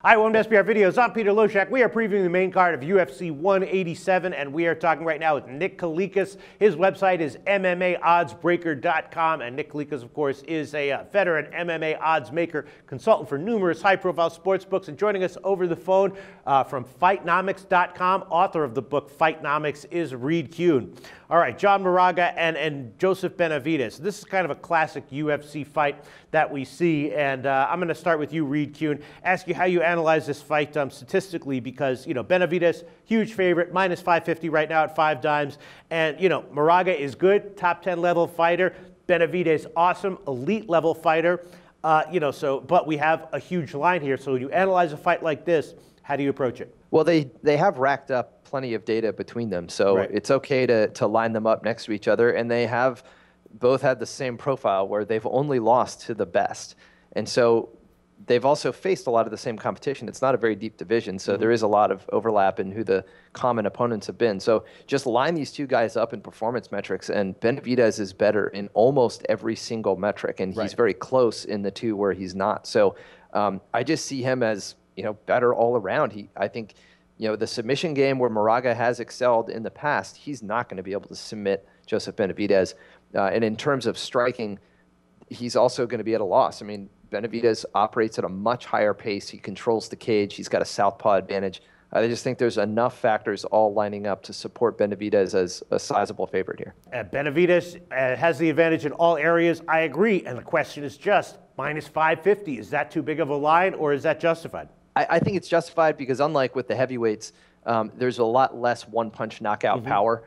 Hi, welcome to SBR Videos. I'm Peter Loshak. We are previewing the main card of UFC 187, and we are talking right now with Nick Kalikas. His website is MMAoddsbreaker.com, and Nick Kalikas, of course, is a veteran MMA odds maker, consultant for numerous high-profile sports books, and joining us over the phone from Fightnomics.com, author of the book Fightnomics, is Reed Kuhn. All right, John Moraga and Joseph Benavidez. This is kind of a classic UFC fight that we see, and I'm going to start with you, Reed Kuhn, ask you how you analyze this fight statistically, because, Benavidez, huge favorite, minus 550 right now at 5 dimes, and, Moraga is good, top 10 level fighter, Benavidez, awesome, elite level fighter, but we have a huge line here, so when you analyze a fight like this, how do you approach it? Well, they have racked up plenty of data between them, so right. It's okay to line them up next to each other, and they have both had the same profile where they've only lost to the best. And so they've also faced a lot of the same competition. It's not a very deep division, so there is a lot of overlap in who the common opponents have been. So just line these two guys up in performance metrics, and Benavidez is better in almost every single metric, and he's very close in the two where he's not. So I just see him as better all around. I think the submission game where Moraga has excelled in the past, he's not going to be able to submit Joseph Benavidez. And in terms of striking, he's also going to be at a loss. I mean, Benavidez operates at a much higher pace. He controls the cage. He's got a southpaw advantage. I just think there's enough factors all lining up to support Benavidez as a sizable favorite here. Benavidez has the advantage in all areas. I agree. And the question is just minus 550. Is that too big of a line, or is that justified? I think it's justified because unlike with the heavyweights, there's a lot less one-punch knockout power.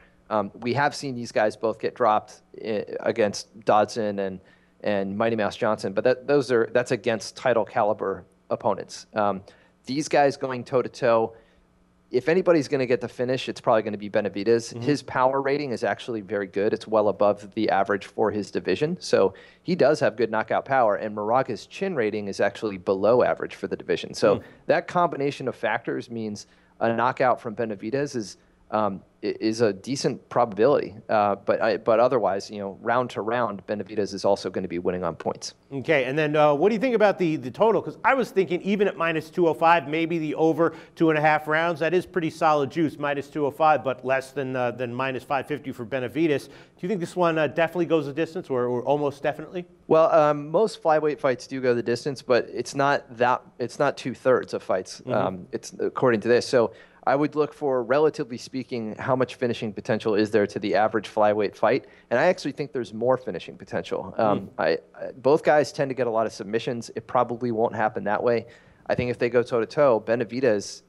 We have seen these guys both get dropped against Dodson and Mighty Mouse Johnson, but that's against title caliber opponents. These guys going toe-to-toe, if anybody's going to get the finish, it's probably going to be Benavidez. His power rating is actually very good. It's well above the average for his division. So he does have good knockout power, and Moraga's chin rating is actually below average for the division. So that combination of factors means a knockout from Benavidez is a decent probability. But otherwise, round to round, Benavidez is also going to be winning on points. Okay, and then what do you think about the total? Because I was thinking even at minus 205, maybe the over 2.5 rounds. That is pretty solid juice, minus 205, but less than minus 550 for Benavidez. Do you think this one definitely goes the distance, or almost definitely? Well, most flyweight fights do go the distance, but it's not 2/3 of fights. It's according to this. So I would look for, relatively speaking, how much finishing potential is there to the average flyweight fight, and I actually think there's more finishing potential. Both guys tend to get a lot of submissions. It probably won't happen that way. I think if they go toe-to-toe, Benavidez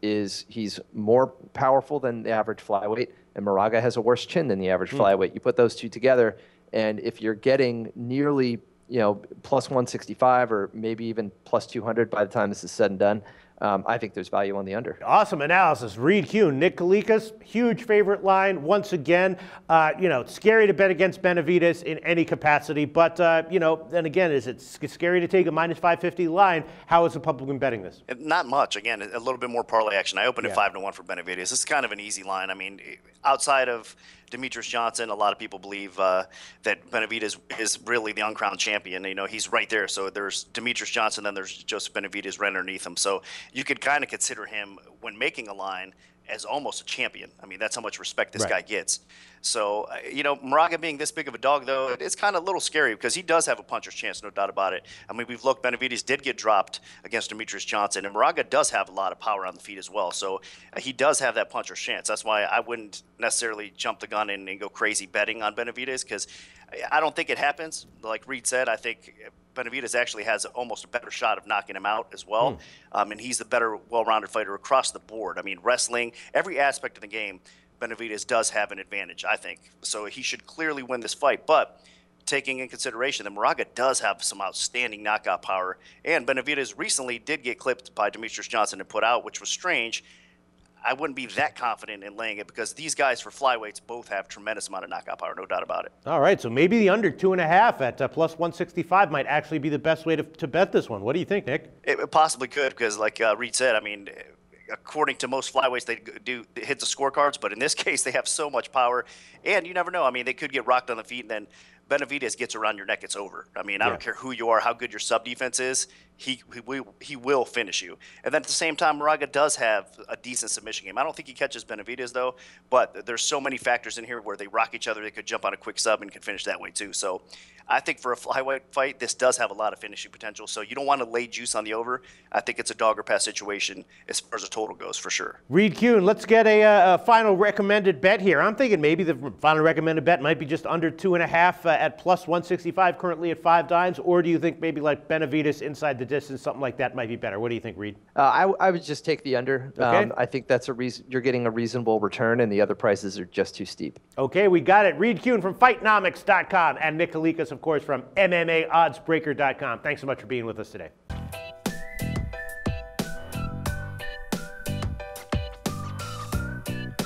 he's more powerful than the average flyweight, and Moraga has a worse chin than the average flyweight. You put those two together, and if you're getting nearly plus 165 or maybe even plus 200 by the time this is said and done, I think there's value on the under. Awesome analysis. Reed Kuhn, Nick Kalikas, huge favorite line. Once again, it's scary to bet against Benavidez in any capacity, but, then again, is it scary to take a minus 550 line? How is the public betting this? Not much. Again, a little bit more parlay action. I opened at 5-1 for Benavidez. This is kind of an easy line. I mean, outside of Demetrius Johnson, a lot of people believe that Benavidez is really the uncrowned champion. He's right there. So there's Demetrius Johnson, then there's Joseph Benavidez right underneath him. So you could kind of consider him, when making a line, as almost a champion. I mean, that's how much respect this guy gets. So, Moraga being this big of a dog, though, it's kind of a little scary because he does have a puncher's chance, no doubt about it. I mean, we've looked, Benavidez did get dropped against Demetrius Johnson, and Moraga does have a lot of power on the feet as well. So he does have that puncher's chance. That's why I wouldn't necessarily jump the gun and go crazy betting on Benavidez, because I don't think it happens. Like Reed said, I think Benavidez actually has almost a better shot of knocking him out as well. And he's the better, well-rounded fighter across the board. I mean, wrestling, every aspect of the game, Benavidez does have an advantage, I think. So he should clearly win this fight. But taking in consideration that Moraga does have some outstanding knockout power, and Benavidez recently did get clipped by Demetrius Johnson and put out, which was strange, I wouldn't be that confident in laying it, because these guys for flyweights both have tremendous amount of knockout power, no doubt about it. All right, so maybe the under 2.5 at plus 165 might actually be the best way to bet this one. What do you think, Nick? It possibly could, because like Reed said, I mean, according to most flyweights, they do hit the scorecards, but in this case, they have so much power, and you never know. I mean, they could get rocked on the feet, and then Benavidez gets around your neck, it's over. I mean, I don't care who you are, how good your sub defense is. he will finish you. And then at the same time, Moraga does have a decent submission game. I don't think he catches Benavidez though, but there's so many factors in here where they rock each other. They could jump on a quick sub and can finish that way too. So I think for a flyweight fight, this does have a lot of finishing potential. So you don't want to lay juice on the over. I think it's a dog or pass situation as far as the total goes for sure. Reed Kuhn, let's get a final recommended bet here. I'm thinking maybe the final recommended bet might be just under 2.5 at plus 165, currently at 5 dimes. Or do you think maybe like Benavidez inside the distance, something like that might be better? What do you think, Reed? I would just take the under. Okay. I think that's a reason you're getting a reasonable return, and the other prices are just too steep. Okay, we got it. Reed Kuhn from Fightnomics.com and Nick Kalikas, of course, from MMAOddsBreaker.com. Thanks so much for being with us today.